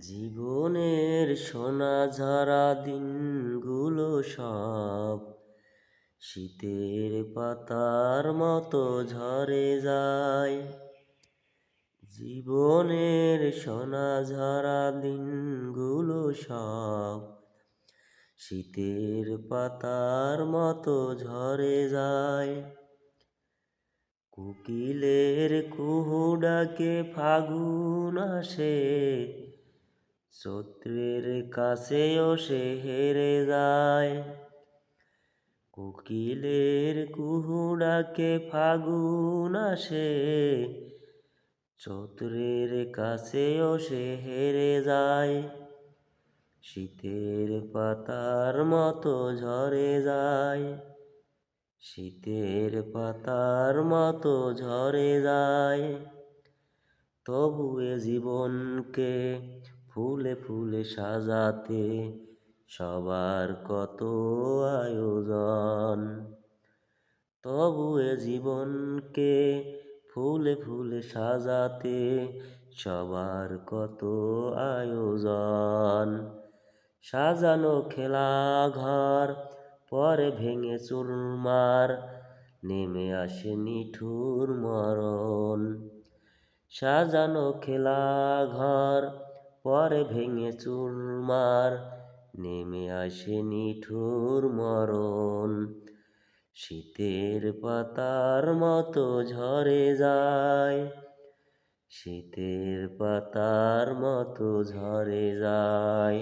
জীবনের সোনাঝরা দিনগুলো সব শীতের পাতার মতো ঝরে যায়। জীবনের সোনাঝরা দিনগুলো সব শীতের পাতার মতো ঝরে যায়। কোকিলের কুহু ডাকে ফাগুন আসে, চৈত্রের কাছেও সে হেরে যায়। কোকিলের কুহু ডাকে ফাগুন আসে, চৈত্রের কাছেও সে হেরে যায়। শীতের পাতার মতো ঝরে যায়, শীতের পাতার মতো ঝরে যায়। তবু এ জীবনকে ফুলে ফুলে সাজাতে সবার কত আয়োজন। তবু এ জীবনকে ফুলে ফুলে সাজাতে সবার কত আয়োজন। সাজানো খেলা ঘর পরে ভেঙে চুরমার, নেমে আসে নিঠুর মরণ। সাজানো খেলা ঘর পরে ভেঙে চুরমার, নেমে আসে নিঠুর মরণ। শীতের পাতার মতো ঝরে যায়, শীতের পাতার মতো ঝরে যায়।